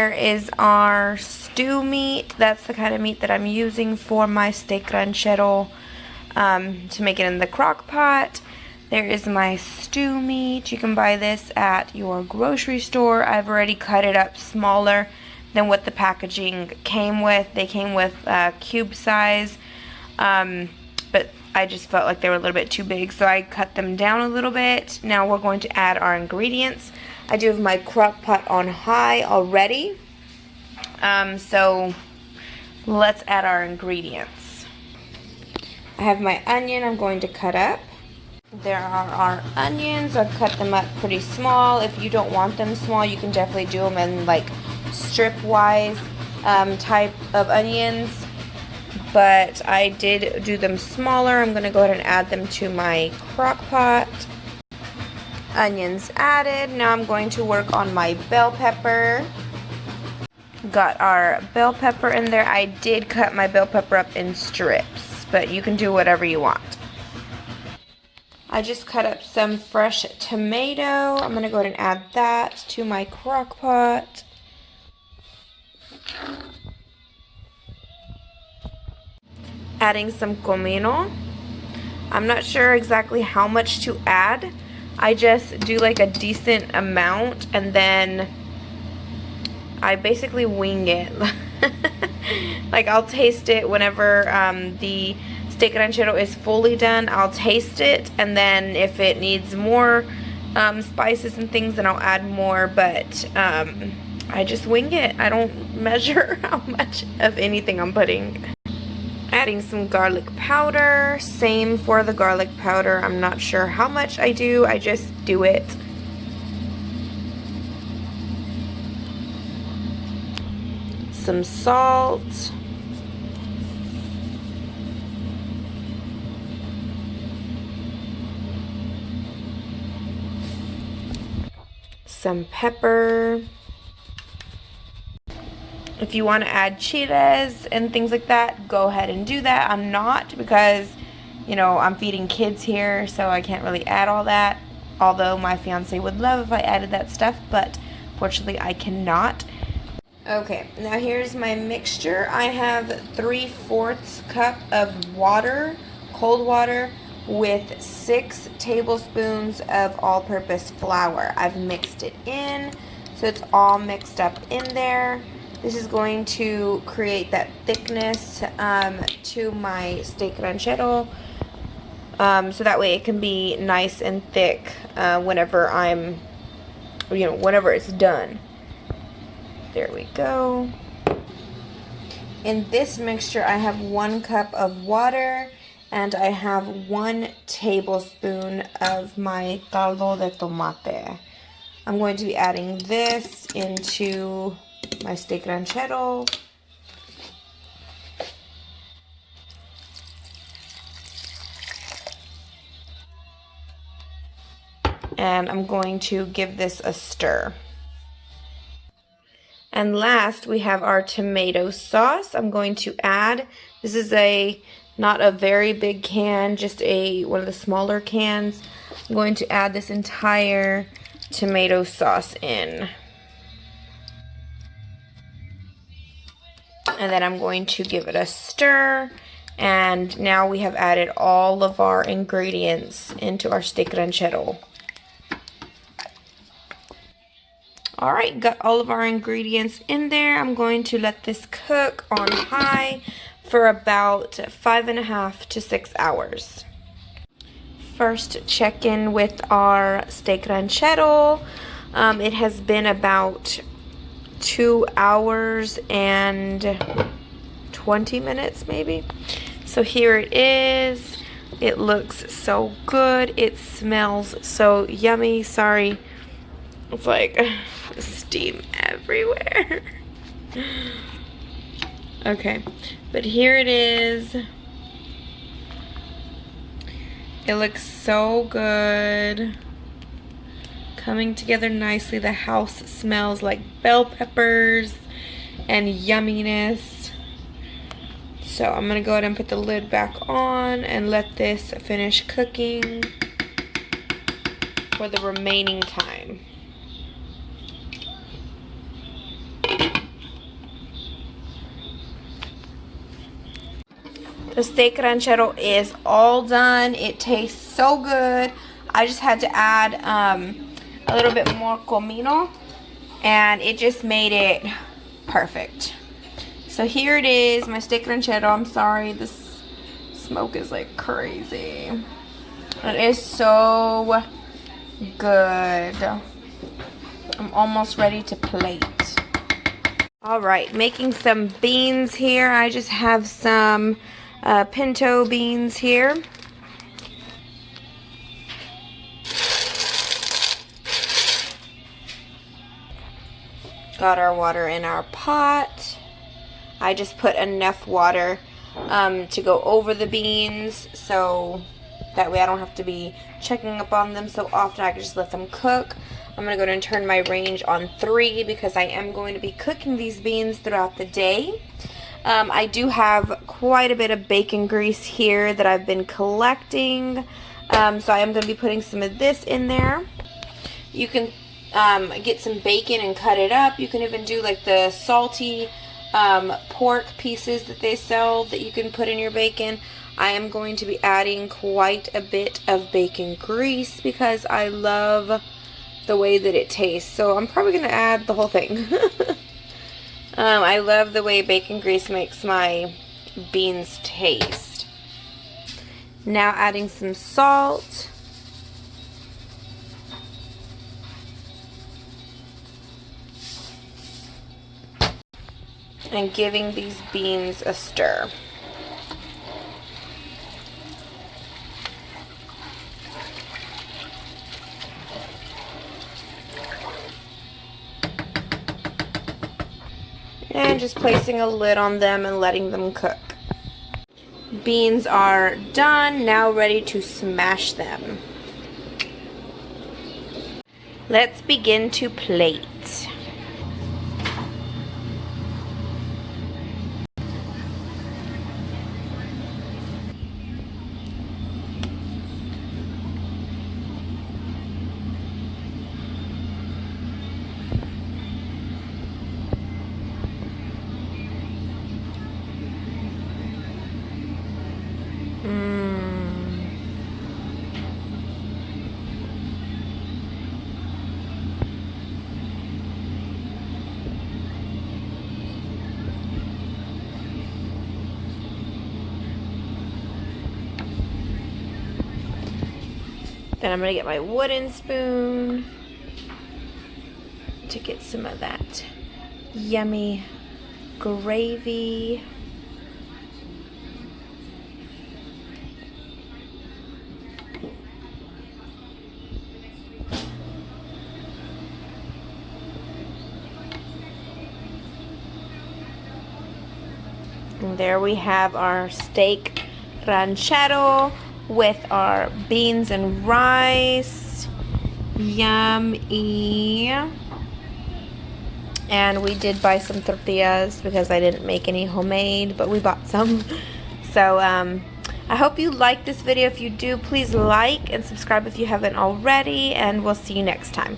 there is our stew meat. That's the kind of meat that I'm using for my steak ranchero to make it in the crock pot. There is my stew meat. You can buy this at your grocery store. I've already cut it up smaller than what the packaging came with. They came with cube size, but I just felt like they were a little bit too big, so I cut them down a little bit. Now we're going to add our ingredients. I do have my crock pot on high already, so let's add our ingredients. I have my onion I'm going to cut up. There are our onions. I've cut them up pretty small. If you don't want them small, you can definitely do them in like strip-wise type of onions. But I did do them smaller. I'm going to go ahead and add them to my crock pot. Onions added. Now I'm going to work on my bell pepper. Got our bell pepper in there. I did cut my bell pepper up in strips, but you can do whatever you want. I just cut up some fresh tomato. I'm going to go ahead and add that to my crock pot. Adding some comino. I'm not sure exactly how much to add. I just do like a decent amount and then I basically wing it. Like I'll taste it whenever the steak ranchero is fully done. I'll taste it, and then if it needs more spices and things, then I'll add more, but I just wing it. I don't measure how much of anything I'm putting. Adding some garlic powder. Same for the garlic powder. I'm not sure how much I do. I just do it. Some salt. Some pepper. If you want to add chiles and things like that, go ahead and do that. I'm not, because, you know, I'm feeding kids here, so I can't really add all that. Although my fiance would love if I added that stuff, but fortunately I cannot. Okay, now here's my mixture. I have 3/4 cup of water, cold water, with 6 tablespoons of all-purpose flour. I've mixed it in, so it's all mixed up in there. This is going to create that thickness to my steak ranchero, so that way it can be nice and thick whenever I'm, whenever it's done. There we go. In this mixture, I have 1 cup of water, and I have 1 tablespoon of my caldo de tomate. I'm going to be adding this into my steak ranchero. And I'm going to give this a stir. And last, we have our tomato sauce. I'm going to add, this is not a very big can, just one of the smaller cans. I'm going to add this entire tomato sauce in. And then I'm going to give it a stir. And now we have added all of our ingredients into our steak ranchero. Alright, got all of our ingredients in there. I'm going to let this cook on high for about 5.5 to 6 hours. First, check in with our steak ranchero. It has been about 2 hours and 20 minutes maybe. So here it is. It looks so good. It smells so yummy. Sorry, it's like steam everywhere. Okay, but here it is. It looks so good. Coming together nicely. The house smells like bell peppers and yumminess. So I'm going to go ahead and put the lid back on and let this finish cooking for the remaining time. The steak ranchero is all done. It tastes so good. I just had to add a little bit more comino, and it just made it perfect. So here it is, my steak ranchero. I'm sorry, this smoke is like crazy. It is so good. I'm almost ready to plate. Alright, making some beans here. I just have some pinto beans here. Got our water in our pot. I just put enough water to go over the beans, so that way I don't have to be checking up on them so often. I can just let them cook. I'm going to go ahead and turn my range on 3 because I am going to be cooking these beans throughout the day. I do have quite a bit of bacon grease here that I've been collecting. So I am going to be putting some of this in there. You can get some bacon and cut it up. You can even do like the salty pork pieces that they sell that you can put in your bacon. I am going to be adding quite a bit of bacon grease because I love the way that it tastes. So I'm probably going to add the whole thing. I love the way bacon grease makes my beans taste. Now adding some salt. And giving these beans a stir. And just placing a lid on them and letting them cook. Beans are done, now ready to smash them. Let's begin to plate. Then I'm going to get my wooden spoon to get some of that yummy gravy. And there we have our steak ranchero with our beans and rice. Yummy. And we did buy some tortillas because I didn't make any homemade, but we bought some. So I hope you liked this video. If you do, please like and subscribe if you haven't already, and we'll see you next time.